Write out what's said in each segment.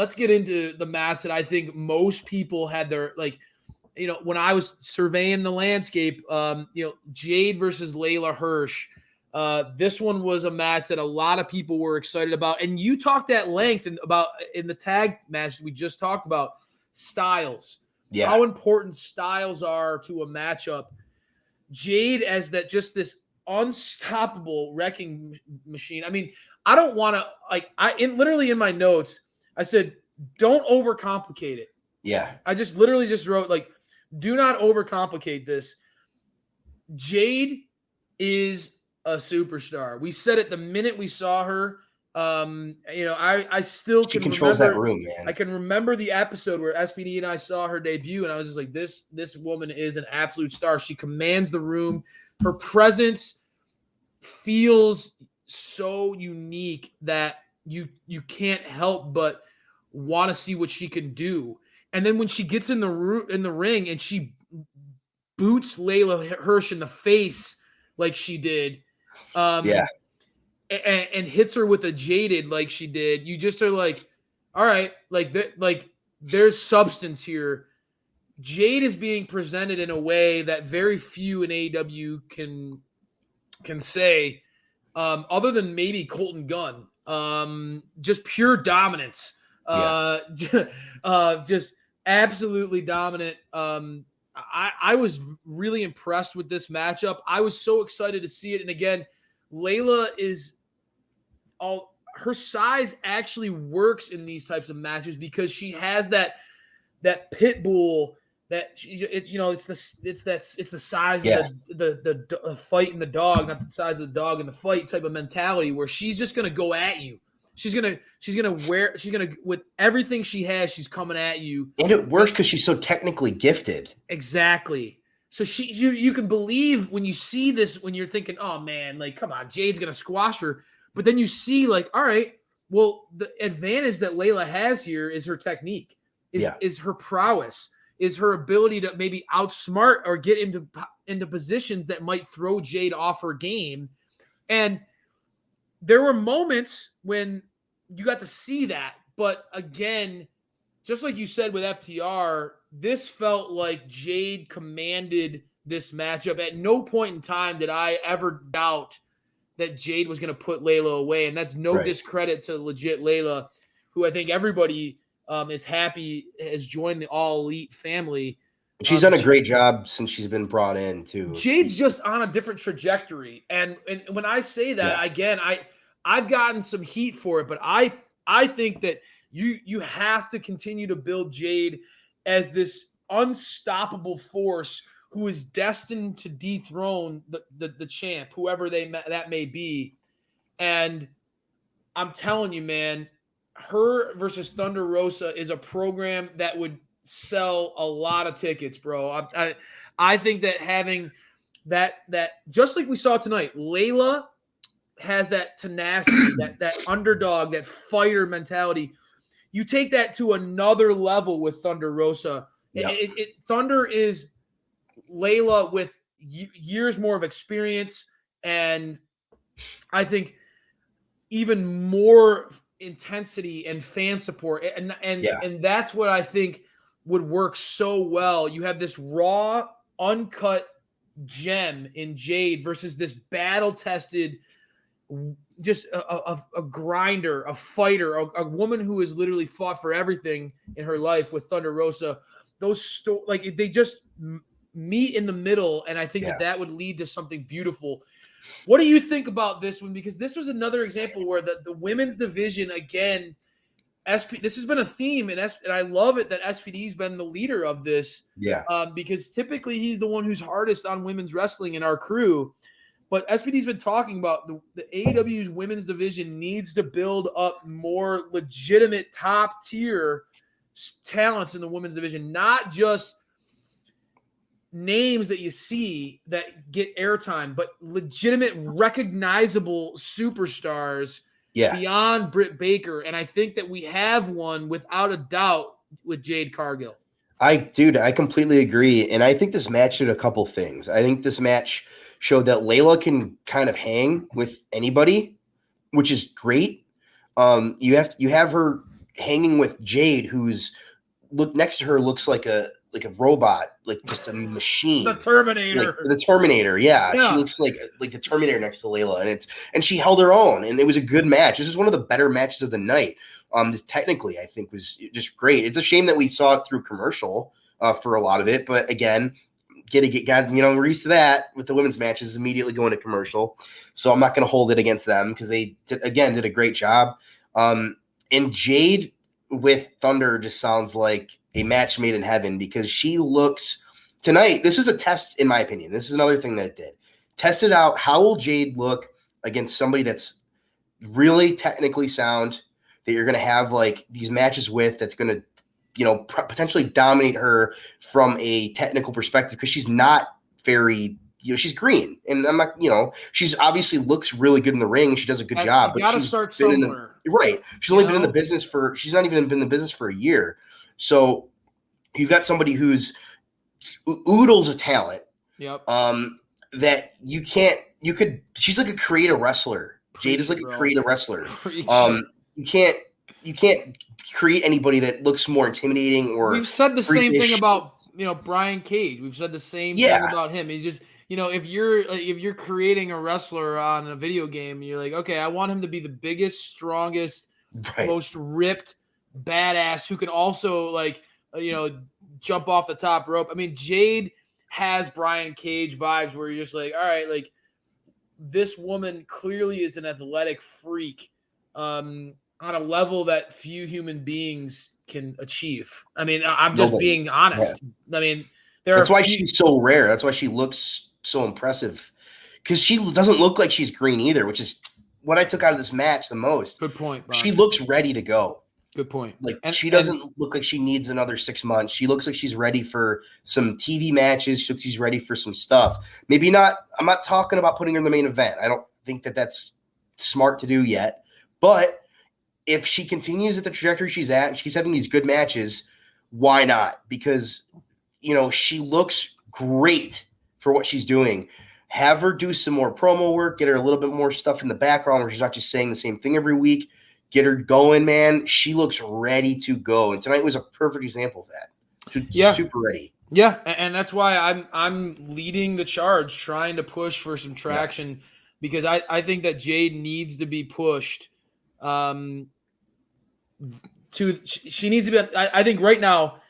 let's get into the match that I think most people had their, when I was surveying the landscape, Jade versus Layla Hirsch. This one was a match that a lot of people were excited about. And you talked at length in the tag match we just talked about, styles. Yeah. How important styles are to a matchup. Jade as this unstoppable wrecking machine. I mean, I don't want to, literally in my notes, I said, don't overcomplicate it. Yeah. I just literally just wrote, do not overcomplicate this. Jade is a superstar. We said it the minute we saw her. I still she can controls remember, that room, man. I can remember the episode where SPD and I saw her debut, and I was just like, this woman is an absolute star. She commands the room. Her presence feels so unique that you can't help but want to see what she can do. And then when she gets in the ring and she boots Layla Hirsch in the face like she did, and hits her with a jaded like she did, you just are like, all right, there's substance here. Jade is being presented in a way that very few in AEW can say, other than maybe Colton Gunn. Just pure dominance. Just absolutely dominant. I was really impressed with this matchup. I was so excited to see it. And again, Layla her size actually works in these types of matches because she has that pit bull that it's the size of the fight in the dog, not the size of the dog in the fight type of mentality where she's just gonna go at you. She's gonna with everything she has, she's coming at you. And it works because she's so technically gifted. Exactly. So you can believe when you see this, when you're thinking, oh man, come on, Jade's gonna squash her. But then you see, all right, well, the advantage that Layla has here is her technique, is her prowess, is her ability to maybe outsmart or get into positions that might throw Jade off her game. And there were moments when you got to see that. But again, just like you said with FTR, this felt like Jade commanded this matchup. At no point in time did I ever doubt that Jade was going to put Layla away. And that's no discredit to legit Layla, who I think everybody is happy has joined the All Elite family. She's done a great job since she's been brought in, too. Jade's just on a different trajectory. And when I say that, again, I've gotten some heat for it, but I think that you have to continue to build Jade as this unstoppable force who is destined to dethrone the champ, whoever that may be. And I'm telling you, man, her versus Thunder Rosa is a program that would sell a lot of tickets, bro. I think that having that just like we saw tonight, Layla has that tenacity, that underdog, that fighter mentality. You take that to another level with Thunder Rosa. Yep. Thunder is Layla with years more of experience, and I think even more intensity and fan support. And that's what I think would work so well. You have this raw, uncut gem in Jade versus this battle-tested, just a grinder, a fighter, a woman who has literally fought for everything in her life with Thunder Rosa. Those they just meet in the middle, and I think that would lead to something beautiful. What do you think about this one? Because this was another example where the women's division, again, this has been a theme, and I love it that SPD's been the leader of this. Yeah. Because typically he's the one who's hardest on women's wrestling in our crew. But SPD's been talking about the AEW's women's division needs to build up more legitimate top-tier talents in the women's division, not just names that you see that get airtime, but legitimate, recognizable superstars beyond Britt Baker. And I think that we have one without a doubt with Jade Cargill. I completely agree. And I think this match did a couple things. I think this match showed that Layla can kind of hang with anybody, which is great. You have her hanging with Jade, who's next to her looks like a robot, like just a machine. The Terminator. Like the Terminator, yeah. Yeah. She looks like the Terminator next to Layla, and she held her own, and it was a good match. This is one of the better matches of the night. This technically, I think, was just great. It's a shame that we saw it through commercial for a lot of it, but again, we're used to that with the women's matches immediately going to commercial. So I'm not going to hold it against them because they did a great job. And Jade with Thunder just sounds like a match made in heaven because she looks tonight. This is a test, in my opinion. This is another thing that it did. Tested out how will Jade look against somebody that's really technically sound that you're going to have like these matches with that's going to, potentially dominate her from a technical perspective because she's not very, she's green. And I'm not, she's obviously looks really good in the ring. She does a good job. But she's start somewhere. Right. She's only been in the business she's not even been in the business for a year. So you've got somebody who's oodles of talent. Yep. That she's like a creative wrestler. Jade is like a creative wrestler. You can't create anybody that looks more intimidating or we've said the same thing about Brian Cage. We've said the same thing about him. He's just if you're creating a wrestler on a video game, you're like, okay, I want him to be the biggest, strongest, most ripped badass who can also jump off the top rope. I mean, Jade has Brian Cage vibes where you're just like, all right, like this woman clearly is an athletic freak. On a level that few human beings can achieve. I mean, I'm just being honest. Yeah. I mean, that's why she's so rare. That's why she looks so impressive because she doesn't look like she's green either, which is what I took out of this match the most. Good point, Brian. She looks ready to go. Good point. She doesn't look like she needs another 6 months. She looks like she's ready for some TV matches. She looks like she's ready for some stuff. Maybe not. I'm not talking about putting her in the main event. I don't think that that's smart to do yet, but if she continues at the trajectory she's at and she's having these good matches, why not? Because, she looks great for what she's doing. Have her do some more promo work, get her a little bit more stuff in the background where she's not just saying the same thing every week. Get her going, man. She looks ready to go. And tonight was a perfect example of that. Super ready. Yeah, and that's why I'm leading the charge, trying to push for some traction because I think that Jade needs to be pushed. She needs to be. I think right now,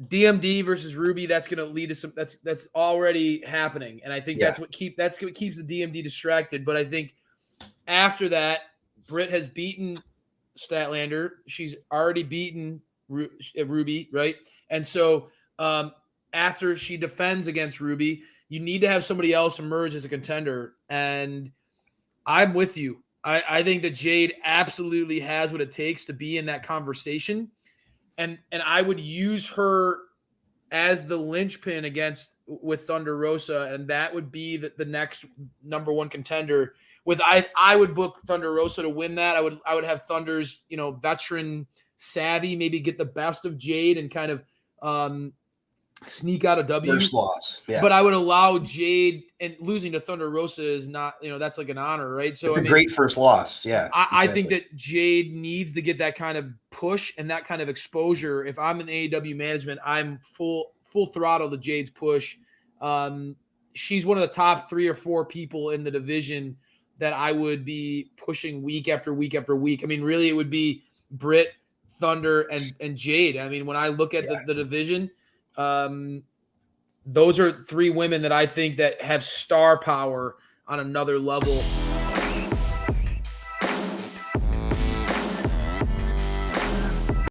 DMD versus Ruby. That's going to lead to some. That's already happening, and I think that's what keeps the DMD distracted. But I think after that, Britt has beaten Statlander. She's already beaten Ruby, right? And so after she defends against Ruby, you need to have somebody else emerge as a contender. And I'm with you. I think that Jade absolutely has what it takes to be in that conversation. And I would use her as the linchpin with Thunder Rosa, and that would be the next number one contender. I would book Thunder Rosa to win that. I would have Thunder's, veteran savvy maybe get the best of Jade and kind of sneak out a W. First loss. Yeah. But I would allow Jade, and losing to Thunder Rosa is not, that's like an honor, right? So it's a great first loss. Yeah. I think that Jade needs to get that kind of push and that kind of exposure. If I'm in AEW management, I'm full throttle to Jade's push. She's one of the top 3 or 4 people in the division that I would be pushing week after week after week. I mean, really, it would be Britt, Thunder, and Jade. I mean, when I look at the division, those are 3 women that I think that have star power on another level.